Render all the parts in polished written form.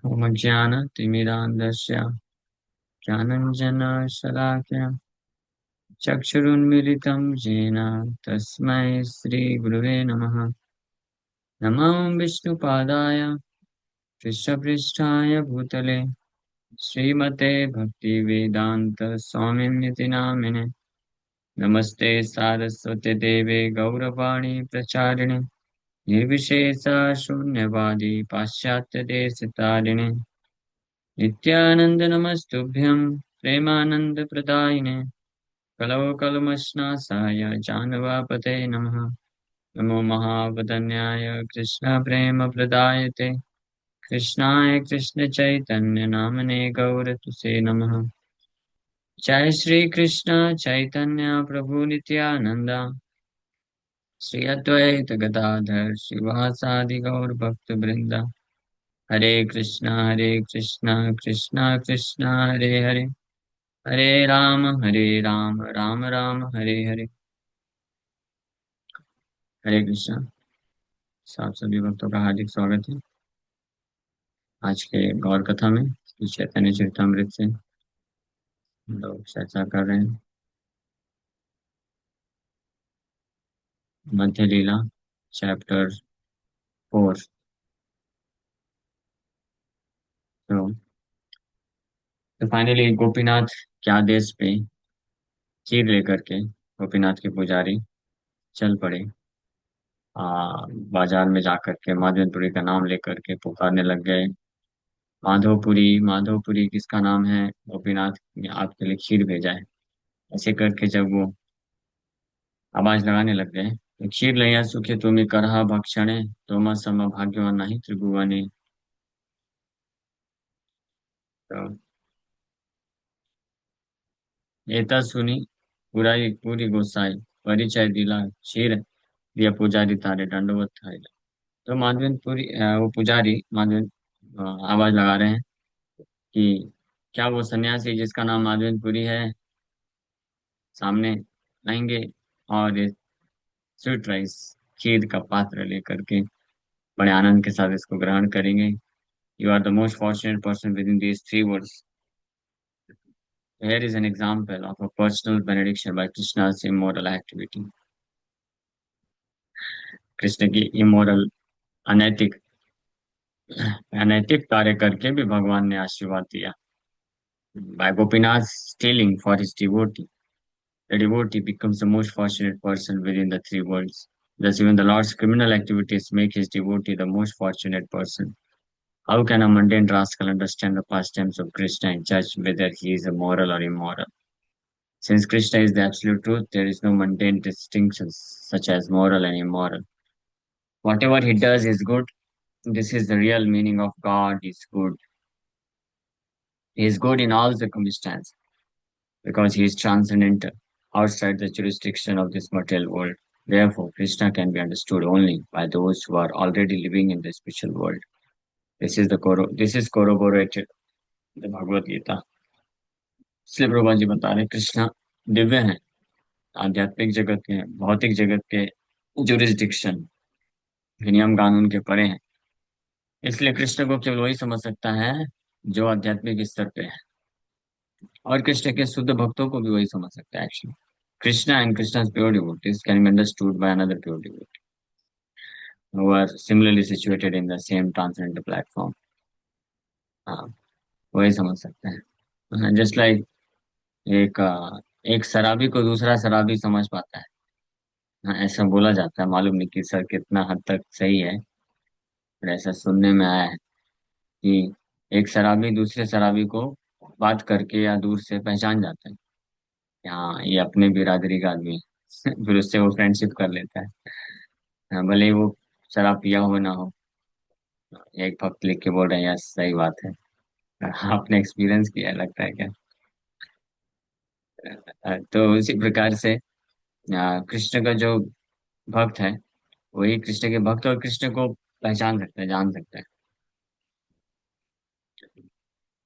ओम ज्ञानतिमिरान्धस्य ज्ञानञ्जनशलाकया चक्षुरुन्मीलितं येन तस्मै श्रीगुरुवे नमः। नमो विष्णुपादाय कृष्णपृष्ठाय भूतले श्रीमते भक्तिवेदान्त स्वामिनिति नामिने। नमस्ते सारस्वते देवे गौरवाणी प्रचारिणे निर्विशेष शून्यवादी पाश्चात्यदेशतारिणे नित्यानंद नमस्तुभ्यं प्रेमानंद प्रदायिने कलवकलमश्नासाय जानवापते नमः। नमो महावदन्याय कृष्ण प्रेम प्रदायते कृष्णाय कृष्ण चैतन्य नामने गौरतुसे नमः। जय श्री कृष्ण चैतन्य प्रभु नित्यानंद श्री अद्वैत गदाधर शिवासादि गौर भक्त वृंदा। हरे कृष्णा कृष्णा कृष्णा हरे हरे हरे राम राम राम हरे हरे। हरे कृष्णा। आप सभी भक्तों का हार्दिक स्वागत है आज के गौर कथा में। श्री चैतन्य चरितमृत से हम लोग चर्चा कर रहे हैं मध्य लीला चैप्टर 4। तो, फाइनली गोपीनाथ के आदेश पे खीर लेकर के गोपीनाथ के पुजारी चल पड़े। बाजार में जाकर के माधवेंद्रपुरी का नाम लेकर के पुकारने लग गए। माधोपुरी माधोपुरी किसका नाम है? गोपीनाथ ने आपके लिए खीर भेजा है। ऐसे करके जब वो आवाज लगाने लग गए तो खीर लैया सुखे तुमी करहा भक्षणे तोमा सम भाग्यवान नहीं त्रिभुवने। तो एता सुनी पुराई पूरी गोसाई परिचय दिला क्षीर दिया पुजारी तारे दंडवत थाई। तो माधवेंद्रपुरी वो पुजारी माधवेंद्र आवाज लगा रहे हैं कि क्या वो सन्यासी जिसका नाम माधवेंद्रपुरी है सामने आएंगे और स्वीट राइस खीर का पात्र लेकर के बड़े आनंद के साथ इसको ग्रहण करेंगे। You are the most fortunate person within these three words. Here is an example of a personal benediction by Krishna's immoral activity. Krishna की इमोरल अनैतिक अनैतिक कार्य करके भी भगवान ने आशीर्वाद दिया। By Gopinath stealing for his devotee, the devotee becomes the most fortunate person within the three worlds. Thus, even the Lord's criminal activities make his devotee the most fortunate person. How can a mundane rascal understand the pastimes of Krishna and judge whether he is moral or immoral? Since Krishna is the absolute truth, there is no mundane distinctions such as moral and immoral. Whatever he does is good. This is the real meaning of God is good. He is good in all circumstances because he is transcendental, outside the jurisdiction of this material world. Therefore, Krishna can be understood only by those who are already living in the spiritual world. This is corroborated in the Bhagavad Gita. इसलिए प्रभुपा जी बता रहे कृष्ण दिव्य हैं, आध्यात्मिक जगत के, भौतिक जगत के जुरिस्डिक्शन नियम कानून के परे हैं। इसलिए कृष्ण को केवल वही समझ सकता है जो आध्यात्मिक स्तर पे है, और कृष्ण के शुद्ध भक्तों को भी वही समझ सकता है actually. Krishna and Krishna's pure devotees can be understood by another pure devotee who are similarly situated in the same transcendental platform. हाँ, वही समझ सकते हैं। जस्ट लाइक एक शराबी को दूसरा शराबी समझ पाता है। हाँ, ऐसा बोला जाता है, मालूम नहीं कि सर कितना हद तक सही है, पर ऐसा सुनने में आया है कि एक शराबी दूसरे शराबी को बात करके या दूर से पहचान जाता है कि हाँ ये अपने बिरादरी का आदमी है। फिर उससे वो फ्रेंडशिप कर लेता है। हाँ, भले ही वो शराब पिया हुआ ना हो। एक भक्त लिख के बोल रहे हैं, यार सही बात है। आपने एक्सपीरियंस किया है, लगता है क्या? तो उसी प्रकार से कृष्ण का जो भक्त है वही कृष्ण के भक्त और कृष्ण को पहचान सकता है, जान सकता है।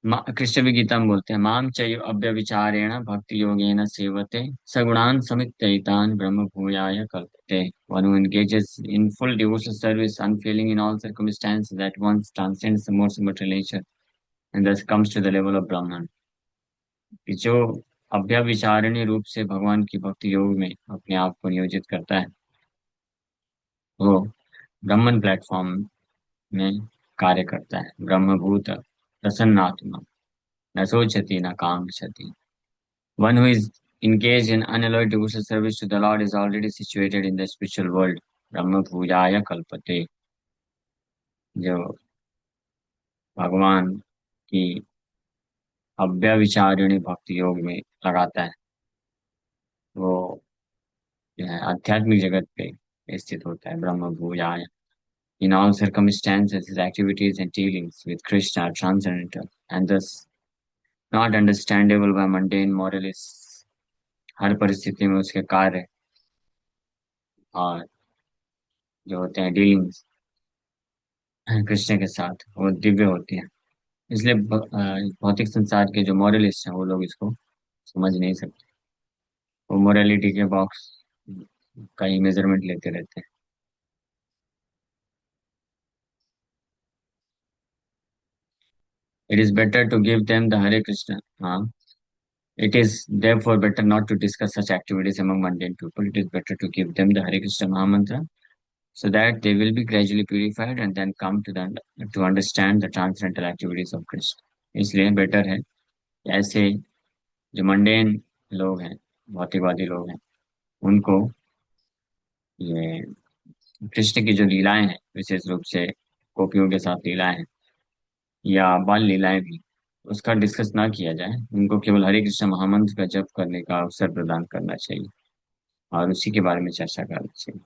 कृष्ण भी गीता में बोलते हैं, माम चैव अव्यभिचारेण भक्ति योगेन सेवते सगुणान समित्यैतान ब्रह्म भूयाय कल्पते. One who engages in full devotional service, unfailing in all circumstances, at once transcends the modes of material nature and thus comes to the level of Brahman. कि जो अव्यभिचारिणी रूप से भगवान की भक्ति योग में अपने आप को नियोजित करता है, वो ब्रह्मन प्लेटफॉर्म में कार्य करता है. ब्रह्मभूत प्रसन्नात्मा न सोचती न कांक्षति. One who is engaged in unalloyed devotional service to the Lord is already situated in the spiritual world. ब्रह्म भूयाय कल्पते. जो भगवान की अव्यभिचारिणी भक्ति योग में लगाता है, वो जो है आध्यात्मिक जगत पे स्थित होता है. ब्रह्म भूयाय. In all circumstances, his activities and dealings with Krishna are transcendental and thus not understandable by mundane moralists. हर परिस्थिति में उसके कार्य और जो होते हैं डीलिंग्स कृष्ण के साथ, वो दिव्य होती हैं. इसलिए भौतिक संसार के जो मॉरलिस्ट हैं वो लोग इसको समझ नहीं सकते. वो मोरालिटी के बॉक्स का ही मेजरमेंट लेते रहते हैं. It is better to give them the Hare Krishna. हाँ. It is therefore better not to discuss such activities among mundane people. It is better to give them the Hare Krishna Mahamantra so that they will be gradually purified and then come to understand the transcendental activities of Krishna. इसलिए better है कि ऐसे जो mundane लोग हैं, भौतिकवादी लोग हैं, उनको ये कृष्ण की जो लीलाएं हैं, विशेष रूप से गोपियों के साथ लीलाएं हैं या बाल लीलाएं भी, उसका डिस्कस ना किया जाए. उनको केवल हरे कृष्ण महामंत्र का जप करने का अवसर प्रदान करना चाहिए और उसी के बारे में चर्चा करनी चाहिए.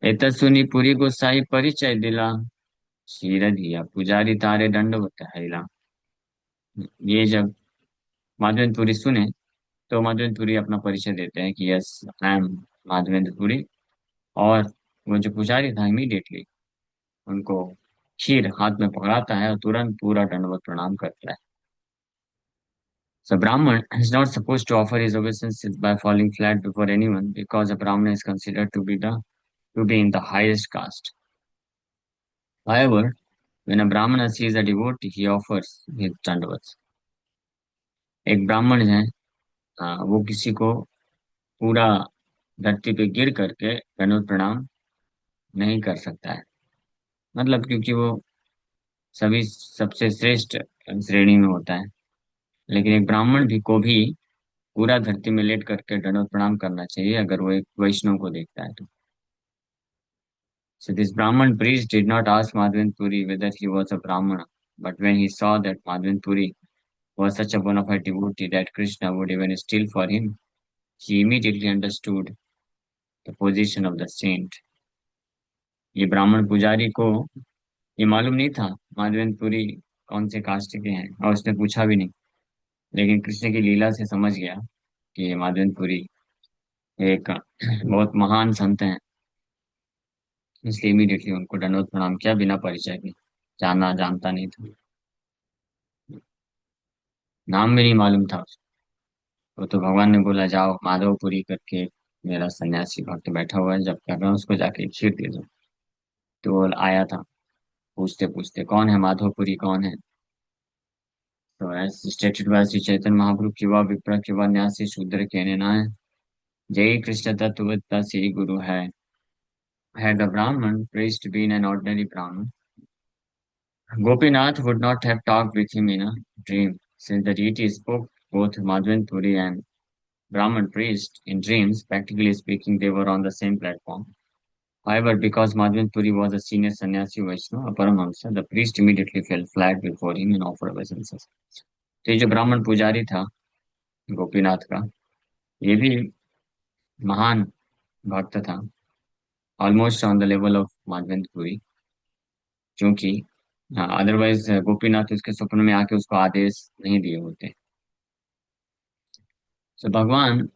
एतत् पुरी गोसाई परिचय दिला, शीर दिया पुजारी तारे दंडवत हैला. ये जब माधवेंद्र पुरी सुने तो माधवेंद्र पुरी अपना परिचय देते हैं कि yes, I am Madhavendra Puri. और वो जो पुजारी था इमीडिएटली उनको खीर हाथ में पकड़ाता है और तुरंत पूरा दंडवत प्रणाम करता है. So Brahman is not supposed to offer his obeisances by falling flat before anyone because a Brahmana is considered to be in the highest caste. However, when a Brahmana sees a devotee, he offers his dandavats. एक ब्राह्मण है, वो किसी को पूरा धरती पे गिर करके दंडवत प्रणाम नहीं कर सकता है. मतलब क्योंकि वो सभी सबसे श्रेष्ठ श्रेणी में होता है. लेकिन एक ब्राह्मण भी को भी पूरा धरती में लेट करके दंडवत प्रणाम करना चाहिए अगर वो एक वैष्णव को देखता है तो. So this Brahman priest did not ask Madhvendra Puri whether he was a Brahmana, but when he saw that Madhvendra Puri was such a bona fide devotee that Krishna would even steal for him, he immediately understood the position of the saint. ये ब्राह्मण पुजारी को ये मालूम नहीं था माधवेंद्र पुरी कौन से कास्ट के हैं और उसने पूछा भी नहीं. लेकिन कृष्ण की लीला से समझ गया कि ये माधवेंद्र पुरी एक बहुत महान संत हैं. इसलिए इमीडिएटली उनको दंडवत प्रणाम किया बिना परिचय के. जाना जानता नहीं था, नाम भी नहीं मालूम था. वो तो भगवान ने बोला जाओ माधवपुरी करके मेरा सन्यासी भक्त बैठा हुआ है, जब कर रहा हूँ उसको जाके खीर दे दो. तो वो आया था पूछते पूछते कौन है माधवपुरी कौन है. तो as stated by Shri Chaitanya Mahaprabhu की वह विप्र की वह न्यासी शूद्र कहने ना है. जय कृष्ण तत्वता श्री गुरु है. Had the Brahman priest been an ordinary Brahman, Gopinath would not have talked with him in a dream, since the deity spoke both Madhvendra Puri and Brahman priest in dreams. Practically speaking, they were on the same platform. However, because Madhvendra Puri was a senior sannyasi Vaishnava, a Paramahamsa, the priest immediately fell flat before him and offered obeisances. तो ये जो ब्राह्मण पुजारी था गोपीनाथ का, ये भी महान भक्त था, almost on the level of Madhavendra Puri. क्योंकि अदरवाइज गोपीनाथ उसके स्वप्न में आके उसको आदेश नहीं दिए होते. तो भगवान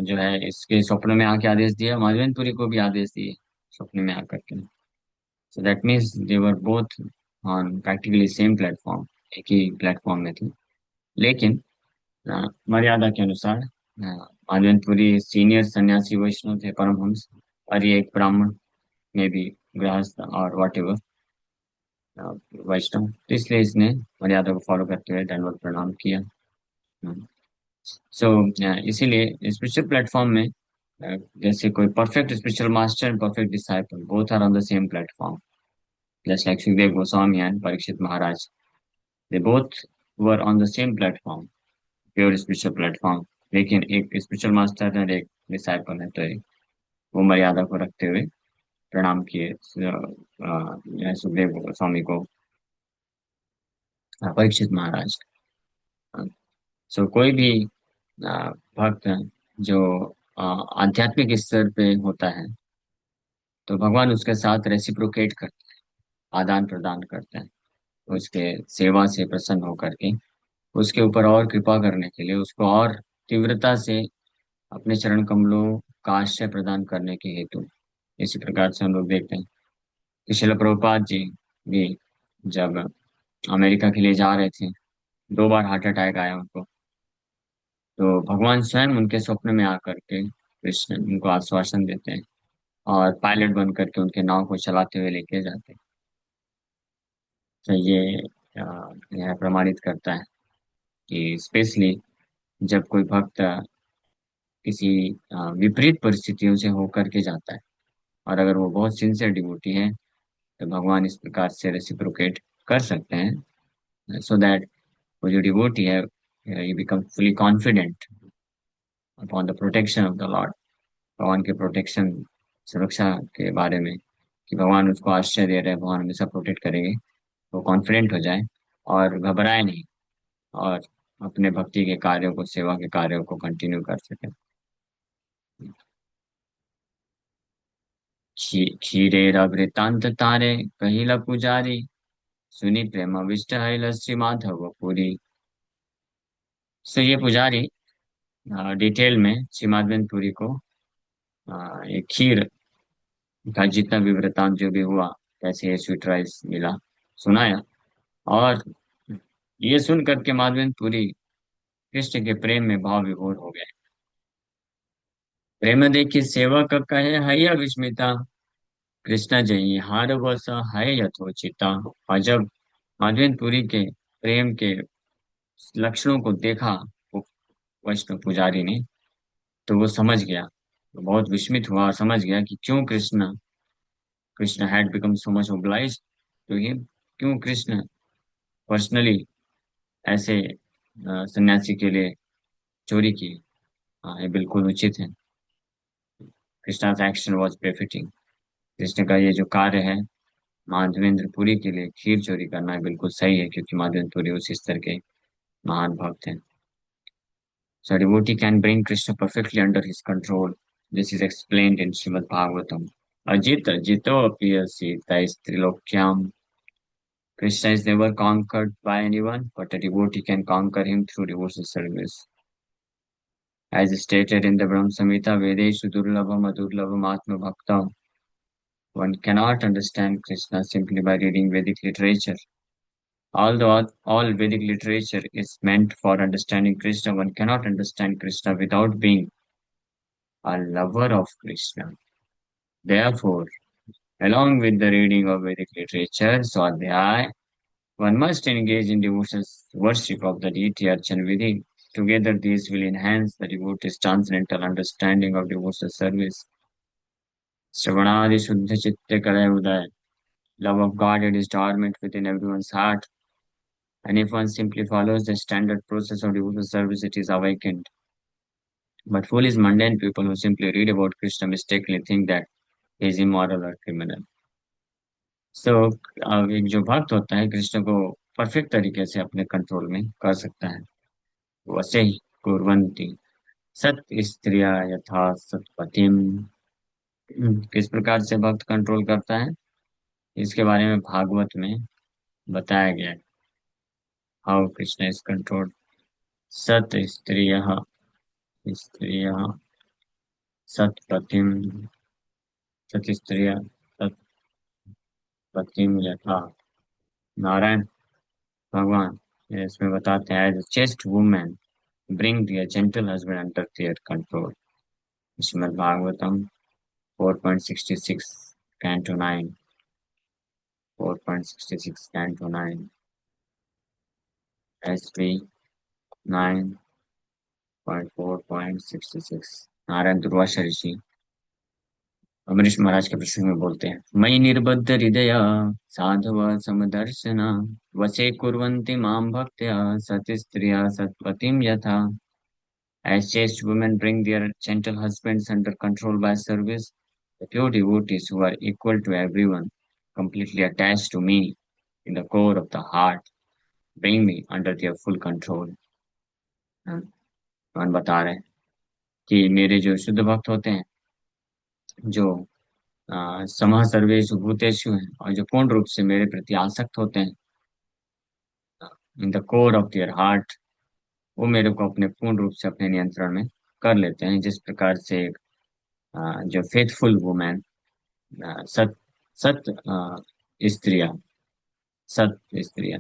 जो है इसके स्वप्न में आके आदेश दिया, माधवेंद्र पुरी को भी आदेश दिए स्वप्न में आकर के. So that means they were both on practically same platform, एक ही प्लेटफॉर्म में थी। लेकिन मर्यादा के अनुसार माधवेंद्रपुरी सीनियर सन्यासी वैष्णव थे, परमहंस, और ये एक ब्राह्मण में भी गृहस्थ और वट एवर वैष्णव, तो इसलिए इसने मर्यादा को फॉलो करते हुए दंडवत प्रणाम किया। सो इसीलिए स्पिरिचुअल प्लेटफॉर्म में जैसे कोई perfect spiritual master and perfect disciple both are on the same platform, just like Sukhdev Goswami and Parikshit Maharaj, they both were on the same platform, pure spiritual platform. लेकिन एक स्पिरिचुअल मास्टर और एक डिसाइपल है, तो वो मर्यादा को रखते हुए प्रणाम किए सुखदेव गोस्वामी को, परीक्षित महाराज। सो कोई भी भक्त जो आध्यात्मिक स्तर पे होता है, तो भगवान उसके साथ रेसिप्रोकेट करते हैं, आदान प्रदान करते हैं, उसके सेवा से प्रसन्न होकर के उसके ऊपर और कृपा करने के लिए, उसको और तीव्रता से अपने चरण कमलों का आश्रय प्रदान करने के हेतु। इसी प्रकार से हम लोग देखते हैं कि शिल प्रभुपाद जी भी जब अमेरिका के लिए जा रहे थे, 2 बार हार्ट अटैक आया उनको, तो भगवान स्वयं उनके स्वप्न में आकर के कृष्ण उनको आश्वासन देते हैं और पायलट बन करके उनके नाव को चलाते हुए लेके जाते हैं। तो ये यह प्रमाणित करता है कि स्पेशली जब कोई भक्त किसी विपरीत परिस्थितियों से होकर के जाता है, और अगर वो बहुत सिंसियर डिवोटी है, तो भगवान इस प्रकार से रेसिप्रोकेट कर सकते हैं, सो दैट वो जो डिवोटी है ये become fully confident upon the protection of the Lord, भगवान के प्रोटेक्शन, सुरक्षा के बारे में, कि भगवान उसको आश्रय दे रहे हैं, भगवान हमेशा प्रोटेक्ट करेंगे, वो कॉन्फिडेंट हो जाए और घबराए नहीं, और अपने भक्ति के कार्यों को, सेवा के कार्यों को कंटिन्यू कर सके। क्षीरेरभृतांत तारे कहिला पुजारी, सुनी प्रेम विष्ट है श्री माधव पुरी। सो ये पुजारी डिटेल में श्री माधवेंद्र को एक खीर का जितना भी वृतांत जो भी हुआ, कैसे ये स्वीट राइस मिला, सुनाया। और ये सुन करके माधवेंद्र पुरी कृष्ण के प्रेम में भाव विभोर हो गए। प्रेम देखी सेवक कहे हैया विस्मिता, कृष्ण जय हार बस है यथोचिता। और जब माधवेंद्र पुरी के प्रेम के लक्षणों को देखा वो वैष्णव पुजारी ने, तो वो समझ गया, वो बहुत विस्मित हुआ और समझ गया कि क्यों Krishna had become so much obliged to him, क्यों कृष्ण पर्सनली ऐसे सन्यासी के लिए चोरी की। हाँ, ये बिल्कुल उचित है। कृष्णा's एक्शन वॉज बेफिटिंग, कृष्ण का ये जो कार्य है माधवेंद्र पुरी के लिए खीर चोरी करना, है बिल्कुल सही है, क्योंकि माधवेंद्र पुरी उस स्तर के महान भक्त हैं। So a devotee can bring Krishna perfectly under his control. This is explained in Srimad Bhagavatam. Ajita jito apiyasi taistrilokyam. Krishna is never conquered by anyone, but a devotee can conquer him through devotional service. As stated in the Brahma Samhita, Vedeshu Durlabham Adurlabham Atma Bhaktam. One cannot understand Krishna simply by reading Vedic literature. Although all Vedic literature is meant for understanding Krishna, one cannot understand Krishna without being a lover of Krishna. Therefore, along with the reading of Vedic literature, Swadhyay, one must engage in devotional worship of the deity Archan Vidhi. Together, these will enhance the devotee's transcendental understanding of devotional service. Shravanadi Shuddha Chitta Kara Uday. Love of God is dormant within everyone's heart, and if one simply follows the standard process of devotional service, it is awakened. But foolish mundane people who simply read about Krishna mistakenly think that he is immoral or criminal. सो एक जो भक्त होता है कृष्ण को perfect तरीके से अपने control में कर सकता है, वैसे ही कुर्वन्ति सत स्त्रिया यथा सतपतिम। किस प्रकार से भक्त कंट्रोल करता है, इसके बारे में भागवत में बताया गया है, हाउ कृष्ण इज कंट्रोल। सत स्त्रिय स्त्रिय सतपतिम, सत स्त्रिय सतपतिम यथा। नारायण भगवान ये इसमें बताते हैं, as chaste women bring their gentle husband under their control. Srimad Bhagavatam 4.66 canto 9, 4.66 canto 9, SB 9.4.66। Narayan Durvasa ऋषि अमरीश महाराज के प्रसंग में बोलते हैं, मयि निर्बद्ध हृदय साधव समदर्शना वशे कुर्वन्ति मां भक्त्या सती स्त्रिया सत्पतिम यथा। As chaste women bring their gentle husbands under control by service, the pure devotees who are equal to everyone, completely attached to me in the core of the heart, bring me under their full control। हाँ, भगवान बता रहे हैं कि मेरे जो शुद्ध भक्त होते हैं, जो समः सर्वेषु भूतेषु हैं, और जो पूर्ण रूप से मेरे प्रति आसक्त होते हैं, in the core of their heart, वो मेरे को अपने पूर्ण रूप से अपने नियंत्रण में कर लेते हैं। जिस प्रकार से जो फेथफुल वुमेन, सत सत स्त्रियां, सत स्त्रियां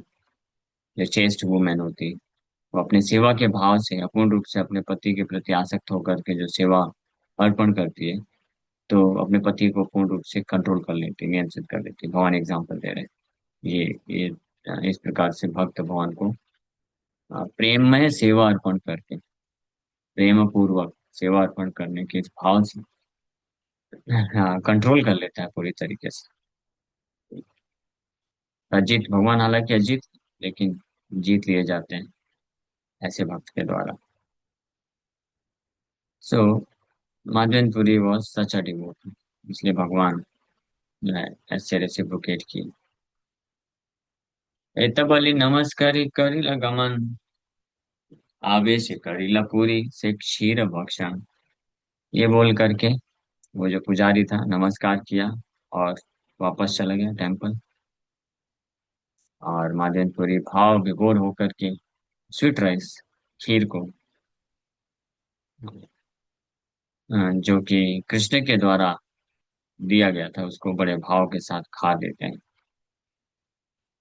जो चेस्ट वुमेन होती, वो अपने सेवा के भाव से अपूर्ण रूप से अपने पति के प्रति आसक्त होकर के जो सेवा अर्पण करती है, तो अपने पति को पूर्ण रूप से कंट्रोल कर लेती, नियंत्रित कर लेती। भगवान एग्जाम्पल दे रहे हैं। ये इस प्रकार से भक्त भगवान को प्रेममय सेवा अर्पण करके, प्रेम पूर्वक सेवा अर्पण करने के इस भाव से कंट्रोल कर लेता है पूरी तरीके से। अजीत भगवान हालांकि अजीत, लेकिन जीत लिए जाते हैं ऐसे भक्त के द्वारा। So Madhavendra Puri was such a devotee, इसलिए भगवान जो है ऐसे रेसिप्रोकेट किए। एतबली नमस्कारी करिला गमन, आवेश करिला पूरी से क्षीर भक्षण। ये बोल करके वो जो पुजारी था नमस्कार किया और वापस चला गया टेम्पल। और माधवेंद्रपुरी भाव विभोर होकर के स्वीट राइस, खीर को, जो कि कृष्ण के द्वारा दिया गया था, उसको बड़े भाव के साथ खा देते हैं।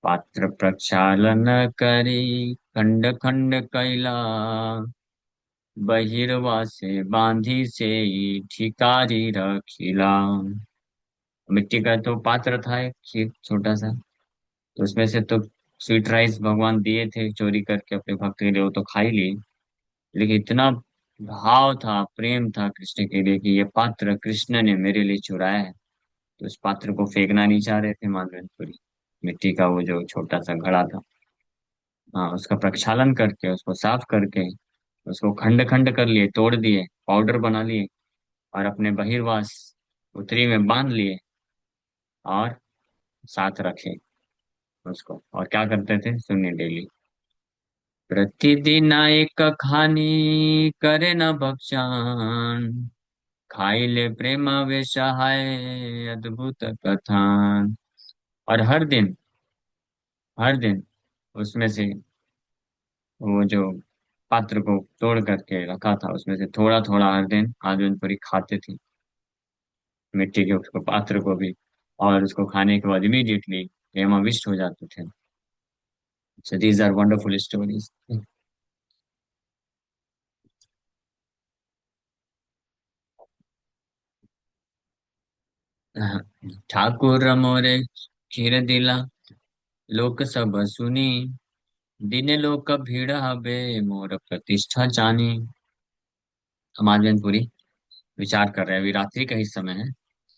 पात्र प्रक्षालन करी खंड खंड कैला, बहिरवा से बांधी से ठिकारी रखिला। मिट्टी का तो पात्र था एक, खीर छोटा सा, तो उसमें से तो स्वीट राइस भगवान दिए थे चोरी करके अपने भक्त के लिए, वो तो खा ही लिए। लेकिन इतना भाव था, प्रेम था कृष्ण के लिए कि ये पात्र कृष्ण ने मेरे लिए चुराया है, तो उस पात्र को फेंकना नहीं चाह रहे थे माधवेंद्रपुरी। मिट्टी का वो जो छोटा सा घड़ा था, हाँ, उसका प्रक्षालन करके, उसको साफ करके, उसको खंड खंड कर लिए, तोड़ दिए, पाउडर बना लिए, और अपने बहिर्वास उत्तरी में बांध लिए, और साथ रखे उसको। और क्या करते थे सुनिए, डेली प्रतिदिन एक खानी करे न भक्षण, खाई ले प्रेम वेश हाय अद्भुत कथान। और हर दिन उसमें से वो जो पात्र को तोड़ करके रखा था, उसमें से थोड़ा थोड़ा हर दिन आदमी खाते थे, मिट्टी के उसको पात्र को भी। और उसको खाने के बाद इमीडिएटली हेमाविष्ट हो जाते थे। So these are wonderful stories. ठाकुर मोरे खीर दिला लोक सब सुनी, दिने लोक भीड़ हबे मोर प्रतिष्ठा जानी। हमारे विचार कर रहे हैं, अभी रात्रि का ही समय है,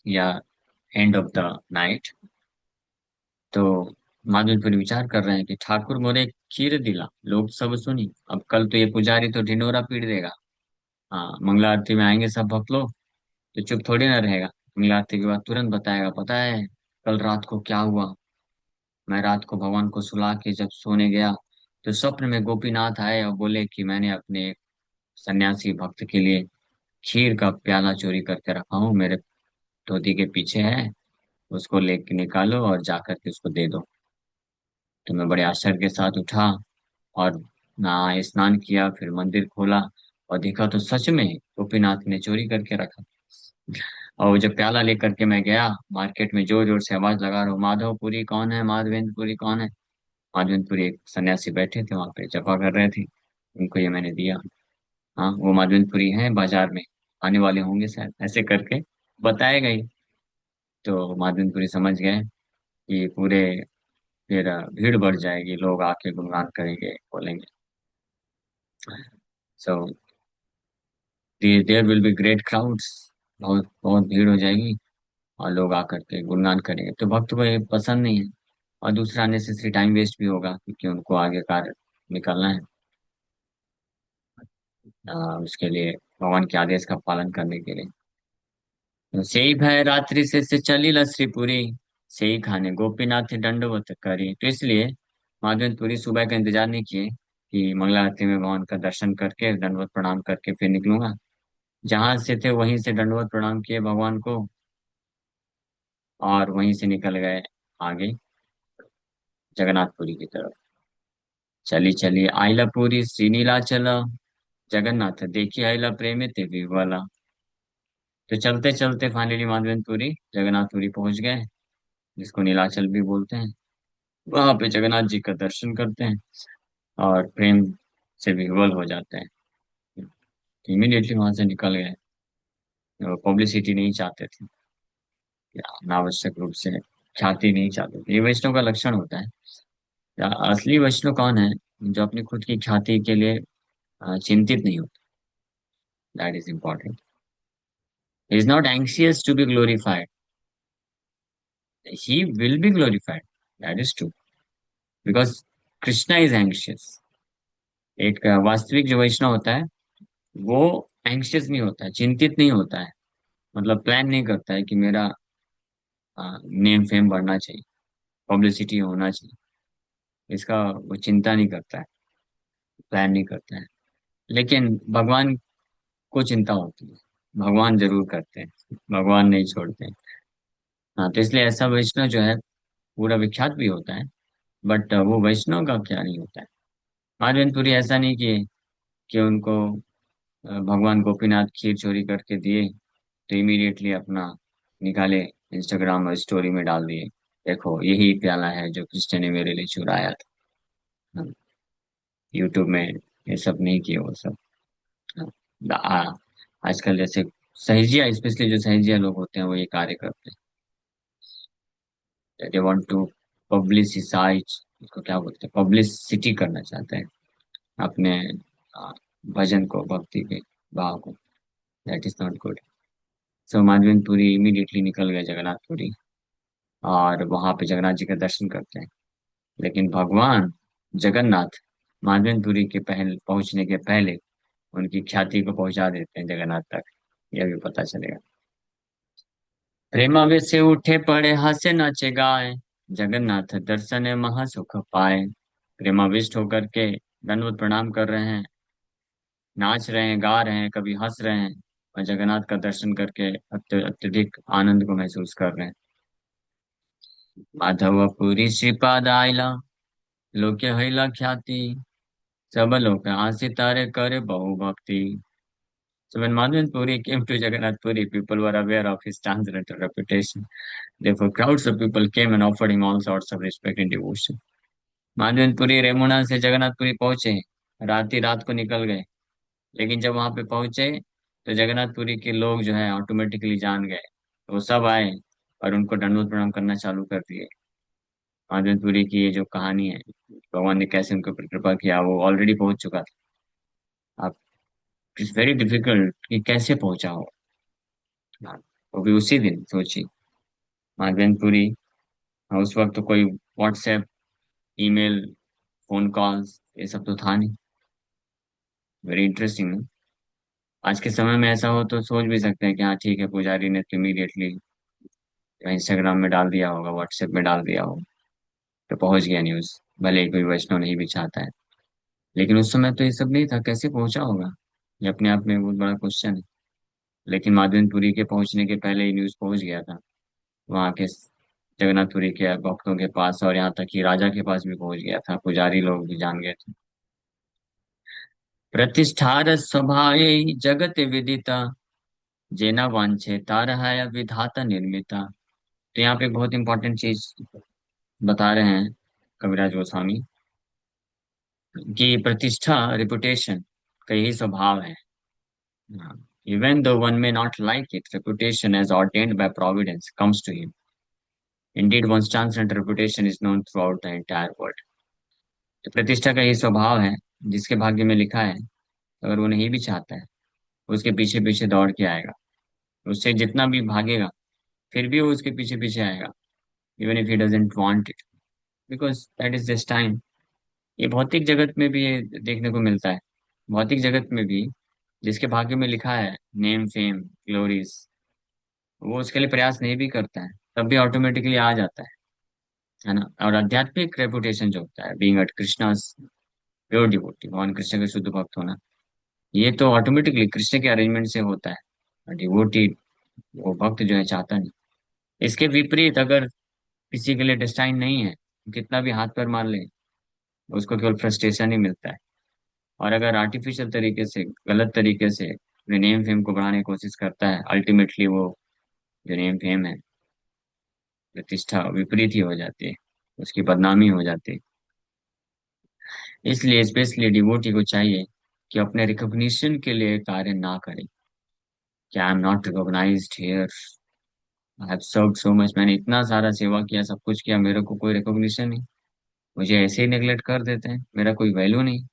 या एंड ऑफ द नाइट। तो माधुरपुरी विचार कर रहे हैं कि ठाकुर मोरे खीर दिला लोग सब सुनी। अब कल तो ये पुजारी तो ढिंडोरा पीट देगा। हाँ, मंगला आरती में आएंगे सब भक्त लोग, तो चुप थोड़ी ना रहेगा। मंगला आरती के बाद तुरंत बताएगा, पता है कल रात को क्या हुआ। मैं रात को भगवान को सुला के जब सोने गया, तो स्वप्न में गोपीनाथ आए और बोले कि मैंने अपने एक सन्यासी भक्त के लिए खीर का प्याला चोरी करके रखा हूँ, मेरे धोती के पीछे है, उसको लेके निकालो और जाकर के उसको दे दो। तो मैं बड़े आश्चर्य के साथ उठा और नहा स्नान किया, फिर मंदिर खोला और देखा तो सच में गोपीनाथ ने चोरी करके रखा। और वो जब प्याला लेकर के मैं गया मार्केट में, जोर जोर से आवाज लगा रहा हूँ, माधवपुरी कौन है, माधवेंद्रपुरी कौन है। माधवेंद्रपुरी एक सन्यासी बैठे थे वहां पे, जपा कर रहे थे, उनको ये मैंने दिया। हाँ, वो माधवेंद्रपुरी हैं बाजार में, आने वाले होंगे शायद, ऐसे करके बताया गई। तो माधवेंद्रपुरी समझ गए कि पूरे, फिर भीड़ बढ़ जाएगी, लोग आके गुणगान करेंगे, बोलेंगे। So there will be great crowds, बहुत बहुत भीड़ हो जाएगी, और लोग आकर के गुणगान करेंगे, तो भक्त को ये पसंद नहीं है। और दूसरा, अननेसेसरी टाइम वेस्ट भी होगा, क्योंकि उनको आगे कार्य निकलना है। उसके लिए, भगवान के आदेश का पालन करने के लिए। तो सेई भय रात्रि से चली लश्रीपुरी, सेई खाने गोपीनाथ दंडवत करी। तो इसलिए माधवेंद्रपुरी सुबह का इंतजार नहीं किए कि मंगला आरती में भगवान का दर्शन करके दंडवत प्रणाम करके फिर निकलूंगा। जहां से थे वहीं से दंडवत प्रणाम किए भगवान को, और वहीं से निकल गए आगे जगन्नाथपुरी की तरफ। चली चली आइलापुरी श्रीनीलाचल, जगन्नाथ देखी आइला प्रेम ते विह्वला। तो चलते चलते फाइनली माधवेंद्रपुरी जगन्नाथपुरी पहुंच गए, जिसको नीलाचल भी बोलते हैं। वहां पे जगन्नाथ जी का दर्शन करते हैं, और प्रेम से विह्वल हो जाते हैं। इमीडिएटली वहां से निकल गए। पब्लिसिटी नहीं चाहते थे, या अनावश्यक रूप से ख्याति नहीं चाहते थे। ये वैष्णव का लक्षण होता है। या असली वैष्णव कौन है? जो अपनी खुद की ख्याति के लिए चिंतित नहीं होता। That is important. He is not anxious to be glorified, he will be glorified, that is true, because Krishna is anxious. एक वास्तविक जो वैष्णव होता है, वो एंशियस नहीं होता है, चिंतित नहीं होता है। मतलब प्लान नहीं करता है कि मेरा नेम फेम बढ़ना चाहिए, पब्लिसिटी होना चाहिए। इसका वो चिंता नहीं करता है, प्लान नहीं करता है। लेकिन भगवान को चिंता होती है, भगवान जरूर करते हैं, भगवान नहीं छोड़ते हैं। हाँ, तो इसलिए ऐसा वैष्णव जो है पूरा विख्यात भी होता है, बट वो वैष्णव का क्या नहीं होता है। माधवेंद्रपुरी ऐसा नहीं कि उनको भगवान गोपीनाथ खीर चोरी करके दिए, तो इमीडिएटली अपना निकाले, इंस्टाग्राम और स्टोरी में डाल दिए, देखो यही प्याला है जो कृष्ण ने मेरे लिए चुराया था। यूट्यूब में ये सब नहीं किए वो सब। आजकल जैसे सहेजिया, स्पेशली जो सहेजिया लोग होते हैं, वो ये कार्य करते हैं। दे वांट टू पब्लिसिसाइज, इसको क्या बोलते हैं, पब्लिसिटी करना चाहते हैं अपने आ, भजन को, भक्ति के भाव को। That is not good. So Madhavendrapuri immediately निकल गए जगन्नाथपुरी, और वहां पे जगन्नाथ जी का दर्शन करते हैं। लेकिन भगवान जगन्नाथ माधवेंद्रपुरी के पहले पहुंचने के पहले उनकी ख्याति को पहुंचा देते हैं जगन्नाथ तक। यह भी पता चलेगा। प्रेमावेश से उठे पड़े हास्य नाचे गाए, जगन्नाथ दर्शन महासुख पाए। प्रेमाविष्ट होकर के दंडवत प्रणाम कर रहे हैं, नाच रहे हैं, गा रहे हैं, कभी हंस रहे हैं, और जगन्नाथ का दर्शन करके अत्यधिक आनंद को महसूस कर रहे हैं। माधवपुरी श्रीपाद आइला, लोके हैला ख्याति, सब लोग आसी तारे करे बहु भक्ति। So when Madhvendra Puri came to Jagannath Puri, people were aware of his transcendental reputation. Therefore, crowds of people came and offered him all sorts of respect and devotion. Madhavendrapuri Remuna से जगन्नाथपुरी पहुंचे, रात ही रात को निकल गए। लेकिन जब वहां पे पहुंचे, तो जगन्नाथपुरी के लोग जो है ऑटोमेटिकली जान गए, तो वो सब आए और उनको दंडवत प्रणाम करना चालू कर दिए। माधवेंद्रपुरी की ये जो कहानी है, भगवान ने कैसे उनके ऊपर कृपा किया, वो ऑलरेडी पहुंच चुका था। अब इट्स वेरी डिफिकल्ट कि कैसे पहुंचा हो। हाँ, वो भी उसी दिन सोची। माधवेंद्रपुरी, हाँ, उस वक्त तो कोई व्हाट्सएप, ईमेल, फोन कॉल्स, ये सब तो था नहीं। Very interesting. आज के समय में ऐसा हो तो सोच भी सकते हैं कि हाँ ठीक है, पुजारी ने तो इमीडिएटली इंस्टाग्राम में डाल दिया होगा, व्हाट्सएप में डाल दिया होगा, तो पहुंच गया न्यूज। भले ही कोई वैष्णव नहीं भी चाहता है, लेकिन उस समय तो ये सब नहीं था, कैसे पहुंचा होगा? ये अपने आप में बहुत बड़ा क्वेश्चन है। लेकिन माधवेंद्रपुरी के पहुंचने के पहले ही न्यूज पहुंच गया था वहां के जगन्नाथपुरी के भक्तों के पास, और यहाँ तक कि राजा के पास भी पहुंच गया था, पुजारी लोग भी जान गए थे। प्रतिष्ठार स्वभाव जगत विदिता, जेना वांछे तारहाय विधाता निर्मिता। तो यहाँ पे बहुत इंपॉर्टेंट चीज बता रहे हैं कविराज गोस्वामी, कि प्रतिष्ठा, रेपुटेशन का यही स्वभाव है। Even though one may not like it, reputation as ordained by providence comes to him. Indeed, one's transcendent reputation is known throughout the entire world. तो प्रतिष्ठा का ये स्वभाव है, जिसके भाग्य में लिखा है, अगर वो नहीं भी चाहता है, उसके पीछे पीछे दौड़ के आएगा। उससे जितना भी भागेगा, फिर भी वो उसके पीछे पीछे आएगा, even if he doesn't want it, because that is just time. ये भौतिक जगत में भी ये देखने को मिलता है। भौतिक जगत में भी जिसके भाग्य में लिखा है नेम, फेम, ग्लोरीज, वो उसके लिए प्रयास नहीं भी करता है, तब भी ऑटोमेटिकली आ जाता है ना। और आध्यात्मिक रेपुटेशन जो होता है, being a Krishna pure devotee, भगवान कृष्ण के शुद्ध भक्त होना, ये तो ऑटोमेटिकली कृष्ण के अरेंजमेंट से होता है। और डिवोटी, वो भक्त जो है, चाहता नहीं। इसके विपरीत अगर किसी के लिए डेस्टाइन नहीं है, कितना भी हाथ पैर मार ले, उसको केवल फ्रस्ट्रेशन ही मिलता है। और अगर आर्टिफिशियल तरीके से, गलत तरीके से अपने नेम फेम को बढ़ाने की कोशिश करता है, अल्टीमेटली वो जो नेम फेम है, प्रतिष्ठा, विपरीत ही हो जाती है, उसकी बदनामी हो जाती है। इसलिए स्पेशली डिवोटी को चाहिए कि अपने रिकॉग्निशन के लिए कार्य ना करे, कि I am not recognised here, I have served so much, मैंने इतना सारा सेवा किया, सब कुछ किया, मेरे को कोई रिकॉग्निशन नहीं, मुझे ऐसे ही नेग्लेक्ट कर देते हैं, मेरा कोई वैल्यू नहीं।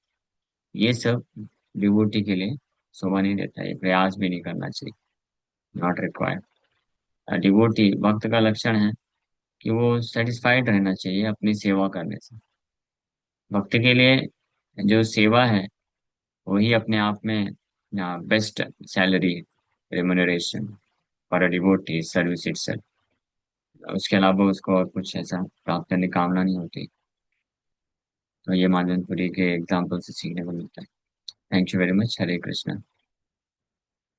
ये सब डिवोटी के लिए शोभा नहीं देता है, ये प्रयास भी नहीं करना चाहिए, नॉट रिक्वायर्ड। डिवोटी भक्त का लक्षण है कि वो सेटिस्फाइड रहना चाहिए अपनी सेवा करने से। भक्त के लिए जो सेवा है, वही अपने आप में best salary, remuneration for a devotee service itself. उसके अलावा उसको और कुछ ऐसा प्राप्त करने की कामना नहीं होती। तो ये मानवनपुरी के एग्जाम्पल से सीखने को मिलता है। Thank you very much. Hare Krishna.